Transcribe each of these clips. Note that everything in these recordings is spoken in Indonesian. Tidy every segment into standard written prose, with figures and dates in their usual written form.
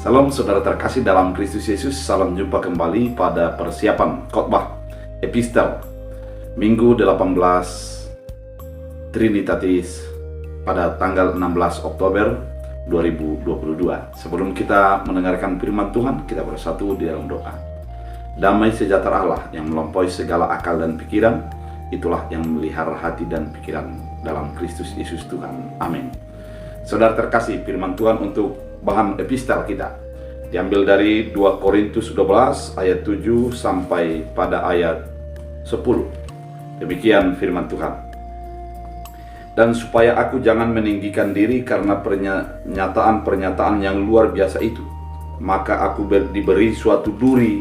Salam saudara terkasih dalam Kristus Yesus. Salam jumpa kembali pada persiapan khotbah epistel Minggu 18 Trinitatis pada tanggal 16 Oktober 2022. Sebelum kita mendengarkan firman Tuhan, kita bersatu di dalam doa. Damai sejahtera Allah yang melampaui segala akal dan pikiran, itulah yang melihara hati dan pikiran dalam Kristus Yesus Tuhan. Amin. Saudara terkasih, firman Tuhan untuk bahan epistel kita diambil dari 2 Korintus 12 ayat 7 sampai pada ayat 10. Demikian firman Tuhan. Dan supaya aku jangan meninggikan diri karena pernyataan-pernyataan yang luar biasa itu, maka aku diberi suatu duri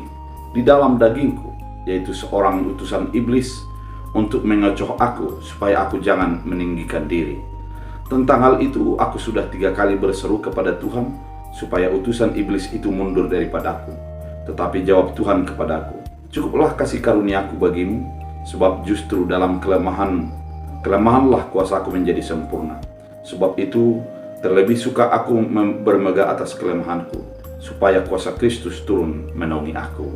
di dalam dagingku, yaitu seorang utusan iblis untuk mengecoh aku supaya aku jangan meninggikan diri. Tentang hal itu aku sudah 3 kali berseru kepada Tuhan supaya utusan iblis itu mundur daripadaku. Tetapi jawab Tuhan kepadaku, cukuplah kasih karuniaku bagimu, sebab justru dalam kelemahanlah kuasaku menjadi sempurna. Sebab itu terlebih suka aku bermegah atas kelemahanku, supaya kuasa Kristus turun menaungi aku.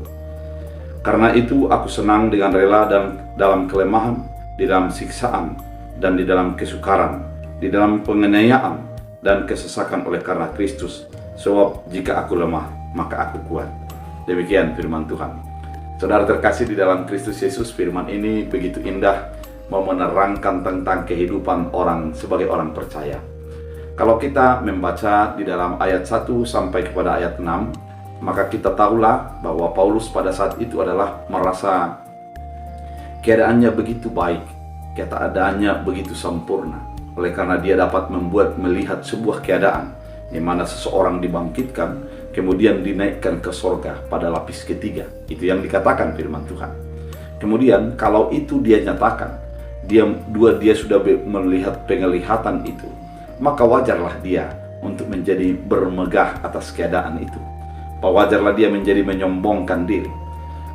Karena itu aku senang dengan rela dan dalam kelemahan, di dalam siksaan, dan di dalam kesukaran, di dalam penganiayaan dan kesesakan oleh karena Kristus. Sebab jika aku lemah, maka aku kuat. Demikian firman Tuhan. Saudara terkasih di dalam Kristus Yesus, firman ini begitu indah, mau menerangkan tentang kehidupan orang sebagai orang percaya. Kalau kita membaca di dalam ayat 1 sampai kepada ayat 6, maka kita tahulah bahwa Paulus pada saat itu adalah merasa keadaannya begitu baik, keadaannya begitu sempurna. Oleh karena dia dapat melihat sebuah keadaan di mana seseorang dibangkitkan, kemudian dinaikkan ke sorga pada lapis ketiga. Itu yang dikatakan firman Tuhan. Kemudian kalau itu dia nyatakan, dia sudah melihat penglihatan itu, maka wajarlah dia untuk menjadi bermegah atas keadaan itu. Wajarlah dia menjadi menyombongkan diri.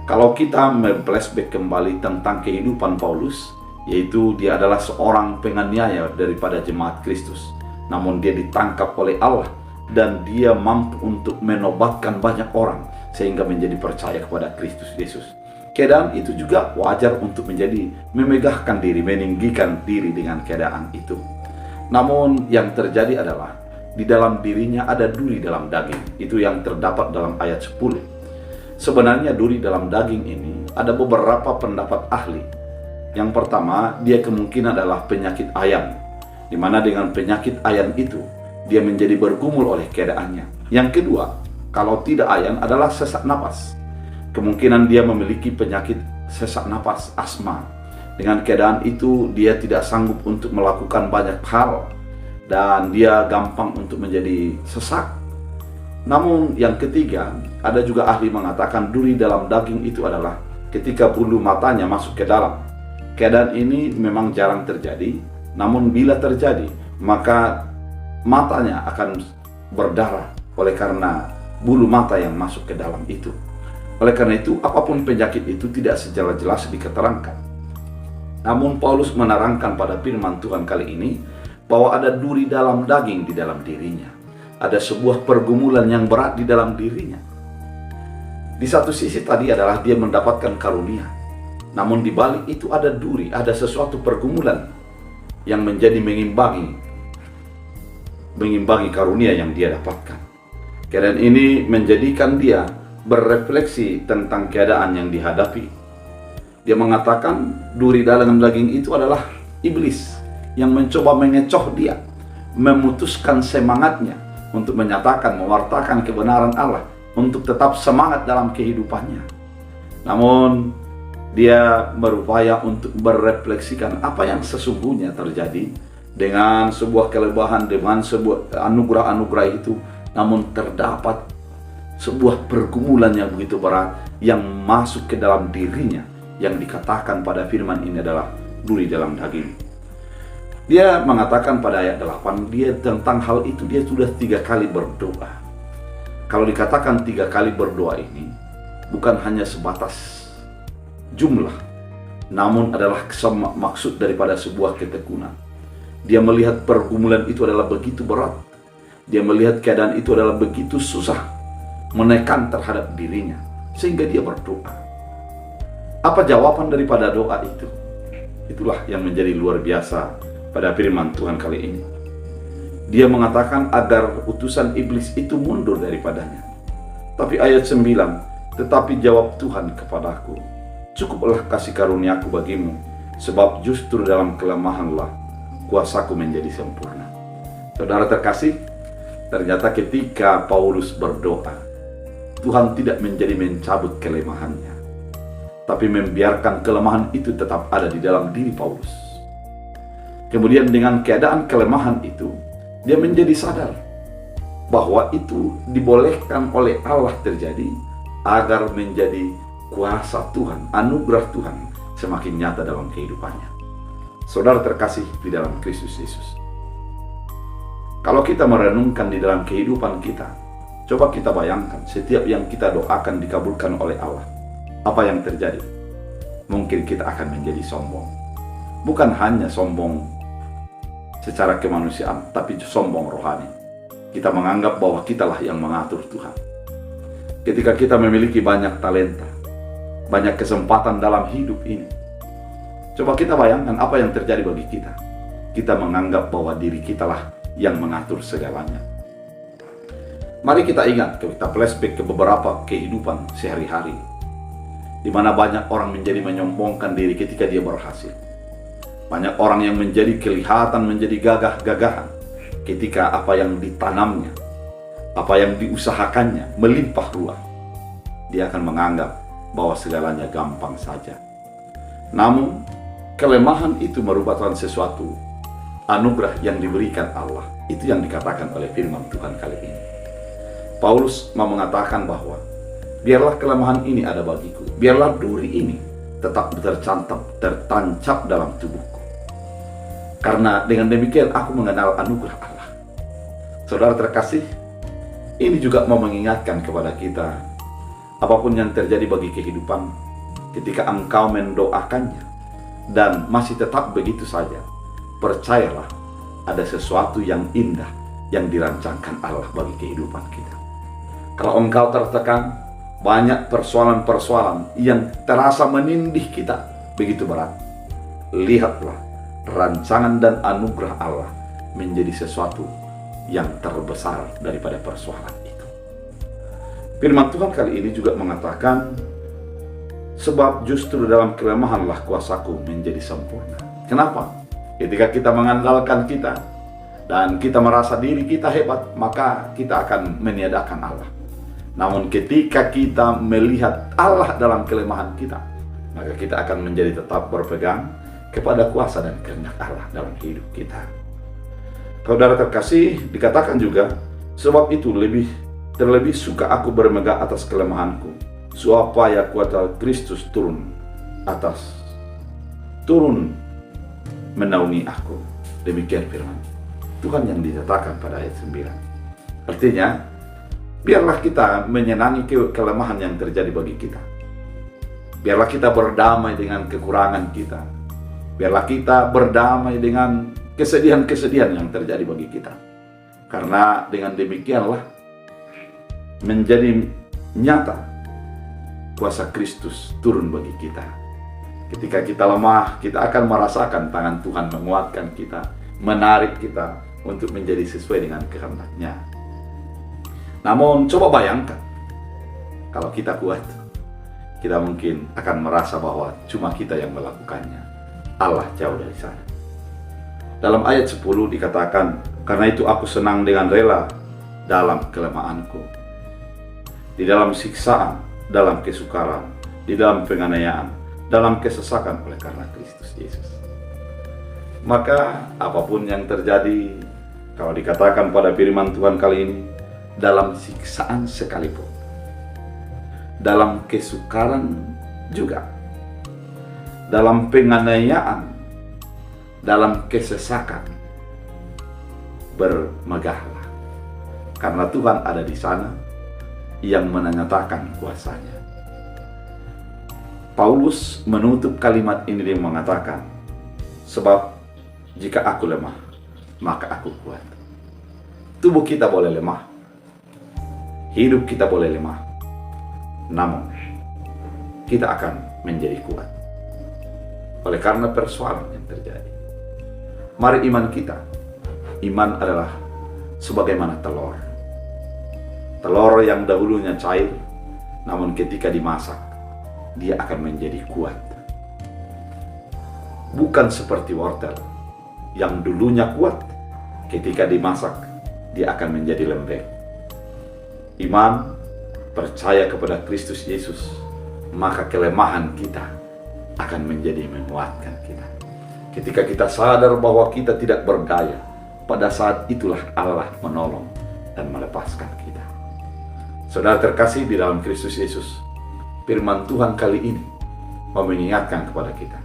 Kalau kita flashback kembali tentang kehidupan Paulus, yaitu dia adalah seorang penganiaya daripada jemaat Kristus. Namun dia ditangkap oleh Allah dan dia mampu untuk menobatkan banyak orang sehingga menjadi percaya kepada Kristus Yesus. Keadaan itu juga wajar untuk menjadi memegahkan diri, meninggikan diri dengan keadaan itu. Namun yang terjadi adalah di dalam dirinya ada duri dalam daging. Itu yang terdapat dalam ayat 10. Sebenarnya duri dalam daging ini ada beberapa pendapat ahli. Yang pertama, dia kemungkinan adalah penyakit ayan, di mana dengan penyakit ayan itu, dia menjadi bergumul oleh keadaannya. Yang kedua, kalau tidak ayan adalah sesak napas. Kemungkinan dia memiliki penyakit sesak napas, asma. Dengan keadaan itu, dia tidak sanggup untuk melakukan banyak hal, dan dia gampang untuk menjadi sesak. Namun yang ketiga, ada juga ahli mengatakan duri dalam daging itu adalah ketika bulu matanya masuk ke dalam. Keadaan ini memang jarang terjadi, namun bila terjadi, maka matanya akan berdarah oleh karena bulu mata yang masuk ke dalam itu. Oleh karena itu, apapun penyakit itu tidak secara jelas diketerangkan. Namun Paulus menerangkan pada firman Tuhan kali ini bahwa ada duri dalam daging di dalam dirinya. Ada sebuah pergumulan yang berat di dalam dirinya. Di satu sisi tadi adalah dia mendapatkan karunia. Namun di balik itu ada duri, ada sesuatu pergumulan yang menjadi mengimbangi karunia yang dia dapatkan. Keadaan ini menjadikan dia berefleksi tentang keadaan yang dihadapi. Dia mengatakan duri dalam daging itu adalah iblis yang mencoba mengecoh dia, memutuskan semangatnya untuk menyatakan, mewartakan kebenaran Allah, untuk tetap semangat dalam kehidupannya. Namun dia berupaya untuk merefleksikan apa yang sesungguhnya terjadi dengan sebuah kelebihan, dengan sebuah anugerah-anugerah itu. Namun terdapat sebuah pergumulan yang begitu berat yang masuk ke dalam dirinya, yang dikatakan pada firman ini adalah duri dalam daging. Dia mengatakan pada ayat 8, dia tentang hal itu dia sudah 3 kali berdoa. Kalau dikatakan 3 kali berdoa ini bukan hanya sebatas jumlah, namun adalah maksud daripada sebuah ketekunan. Dia melihat pergumulan itu adalah begitu berat. Dia melihat keadaan itu adalah begitu susah. menekan terhadap dirinya, sehingga dia berdoa. Apa jawaban daripada doa itu? Itulah yang menjadi luar biasa pada firman Tuhan kali ini. Dia mengatakan agar utusan iblis itu mundur daripadanya. Tapi ayat 9, tetapi jawab Tuhan kepadaku, cukuplah kasih karuniaku bagimu, sebab justru dalam kelemahanlah kuasaku menjadi sempurna. Saudara terkasih, ternyata ketika Paulus berdoa, Tuhan tidak menjadi mencabut kelemahannya, tapi membiarkan kelemahan itu tetap ada di dalam diri Paulus. Kemudian dengan keadaan kelemahan itu, dia menjadi sadar bahwa itu dibolehkan oleh Allah terjadi agar menjadi kuasa Tuhan, anugerah Tuhan semakin nyata dalam kehidupannya. Saudara terkasih di dalam Kristus Yesus, kalau kita merenungkan di dalam kehidupan kita, coba kita bayangkan setiap yang kita doakan dikabulkan oleh Allah. Apa yang terjadi? Mungkin kita akan menjadi sombong. Bukan hanya sombong secara kemanusiaan, tapi sombong rohani. Kita menganggap bahwa kitalah yang mengatur Tuhan. Ketika kita memiliki banyak talenta, banyak kesempatan dalam hidup ini, coba kita bayangkan apa yang terjadi bagi kita. Kita menganggap bahwa diri kitalah yang mengatur segalanya. Mari kita ingat, kita flashback ke beberapa kehidupan sehari-hari, di mana banyak orang menjadi menyombongkan diri ketika dia berhasil. Banyak orang yang menjadi kelihatan menjadi gagah-gagahan ketika apa yang ditanamnya, apa yang diusahakannya melimpah ruah. Dia akan menganggap bahwa segalanya gampang saja. Namun, kelemahan itu merupakan sesuatu anugerah yang diberikan Allah. Itu yang dikatakan oleh firman Tuhan kali ini. Paulus mau mengatakan bahwa biarlah kelemahan ini ada bagiku, biarlah duri ini tetap tertancap dalam tubuhku, karena dengan demikian aku mengenal anugerah Allah. Saudara terkasih, ini juga mau mengingatkan kepada kita, apapun yang terjadi bagi kehidupan, ketika engkau mendoakannya dan masih tetap begitu saja, percayalah ada sesuatu yang indah yang dirancangkan Allah bagi kehidupan kita. Kalau engkau tertekan, banyak persoalan-persoalan yang terasa menindih kita begitu berat, lihatlah rancangan dan anugerah Allah menjadi sesuatu yang terbesar daripada persoalan itu. Firman Tuhan kali ini juga mengatakan, sebab justru dalam kelemahanlah kuasaku menjadi sempurna. Kenapa? Ketika kita mengandalkan kita dan kita merasa diri kita hebat, maka kita akan meniadakan Allah. Namun ketika kita melihat Allah dalam kelemahan kita, maka kita akan menjadi tetap berpegang kepada kuasa dan kehendak Allah dalam hidup kita. Saudara terkasih, dikatakan juga, sebab itu terlebih suka aku bermegah atas kelemahanku, supaya kuasa Kristus turun menaungi aku. Demikian firman Tuhan yang dinyatakan pada ayat 9. Artinya, biarlah kita menyenangi kelemahan yang terjadi bagi kita. Biarlah kita berdamai dengan kekurangan kita. Biarlah kita berdamai dengan kesedihan-kesedihan yang terjadi bagi kita. Karena dengan demikianlah menjadi nyata kuasa Kristus turun bagi kita. Ketika kita lemah, kita akan merasakan tangan Tuhan menguatkan kita, menarik kita untuk menjadi sesuai dengan kehendak-Nya. Namun coba bayangkan, kalau kita kuat, kita mungkin akan merasa bahwa cuma kita yang melakukannya. Allah jauh dari sana. Dalam ayat 10 dikatakan, karena itu aku senang dengan rela dalam kelemahanku, di dalam siksaan, dalam kesukaran, di dalam penganiayaan, dalam kesesakan oleh karena Kristus Yesus. Maka apapun yang terjadi, kalau dikatakan pada firman Tuhan kali ini, dalam siksaan sekalipun, dalam kesukaran juga, dalam penganiayaan, dalam kesesakan, bermegahlah, karena Tuhan ada di sana yang menyatakan kuasa-Nya. Paulus menutup kalimat ini dengan mengatakan, sebab jika aku lemah, maka aku kuat. Tubuh kita boleh lemah, hidup kita boleh lemah, namun kita akan menjadi kuat oleh karena persoalan yang terjadi. Mari iman kita. Iman adalah sebagaimana telur. Telur yang dahulunya cair, namun ketika dimasak, dia akan menjadi kuat. Bukan seperti wortel yang dulunya kuat, ketika dimasak, dia akan menjadi lembek. Iman, percaya kepada Kristus Yesus, maka kelemahan kita akan menjadi menguatkan kita. Ketika kita sadar bahwa kita tidak berdaya, pada saat itulah Allah menolong dan melepaskan kita. Saudara terkasih di dalam Kristus Yesus, firman Tuhan kali ini mau mengingatkan kepada kita.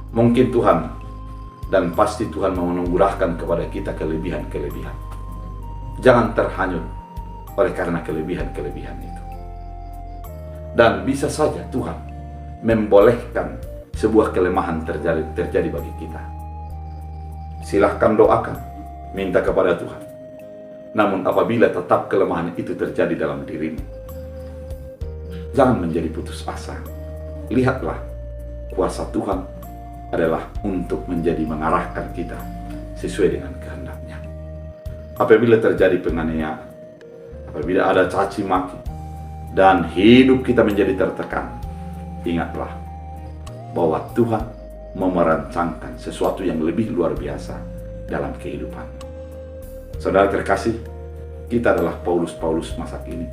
Mungkin Tuhan dan pasti Tuhan mau menganugerahkan kepada kita kelebihan-kelebihan. Jangan terhanyut oleh karena kelebihan-kelebihan itu. Dan bisa saja Tuhan membolehkan sebuah kelemahan terjadi bagi kita. Silahkan doakan, minta kepada Tuhan. Namun apabila tetap kelemahan itu terjadi dalam dirimu, jangan menjadi putus asa. Lihatlah, kuasa Tuhan adalah untuk mengarahkan kita sesuai dengan kehendaknya. Apabila terjadi penganiayaan, apabila ada caci maki, dan hidup kita menjadi tertekan, ingatlah bahwa Tuhan mau merancangkan sesuatu yang lebih luar biasa dalam kehidupan. Saudara terkasih, kita adalah Paulus masa kini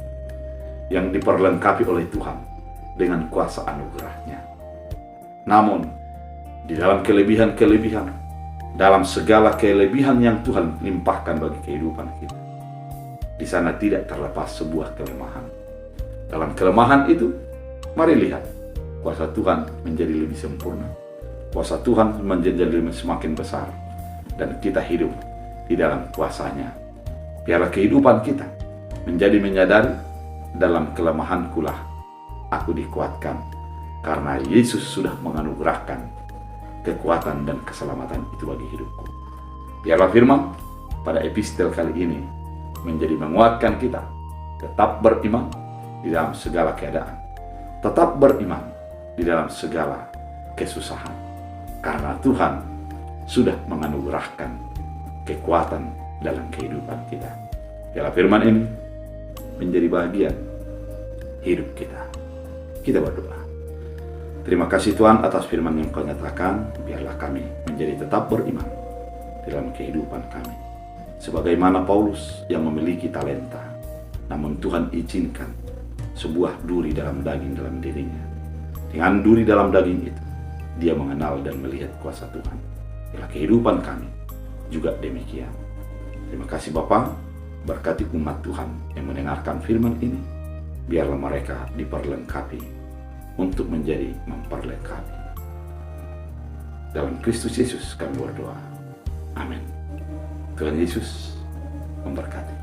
yang diperlengkapi oleh Tuhan dengan kuasa anugerahnya. Namun, di dalam kelebihan-kelebihan, dalam segala kelebihan yang Tuhan limpahkan bagi kehidupan kita, di sana tidak terlepas sebuah kelemahan. Dalam kelemahan itu, mari lihat, kuasa Tuhan menjadi lebih sempurna. Kuasa Tuhan menjadi semakin besar. Dan kita hidup di dalam kuasanya. Biarlah kehidupan kita menjadi menyadari, dalam kelemahankulah aku dikuatkan. Karena Yesus sudah menganugerahkan kekuatan dan keselamatan itu bagi hidupku. Biarlah firman pada epistel kali ini menjadi menguatkan kita. Tetap beriman di dalam segala keadaan. Tetap beriman di dalam segala kesusahan. Karena Tuhan sudah menganugerahkan kekuatan dalam kehidupan kita. Biarlah firman ini menjadi bagian hidup kita. Kita berdoa. Terima kasih Tuhan atas firman yang Kau nyatakan. Biarlah kami menjadi tetap beriman dalam kehidupan kami. Sebagaimana Paulus yang memiliki talenta, namun Tuhan izinkan sebuah duri dalam dirinya. Dengan duri dalam daging itu, dia mengenal dan melihat kuasa Tuhan. Biarlah kehidupan kami juga demikian. Terima kasih Bapa, berkati umat Tuhan yang mendengarkan firman ini. Biarlah mereka diperlengkapi untuk menjadi memperlengkapi. Dalam Kristus Yesus kami berdoa. Amin. Tuhan Yesus memberkati.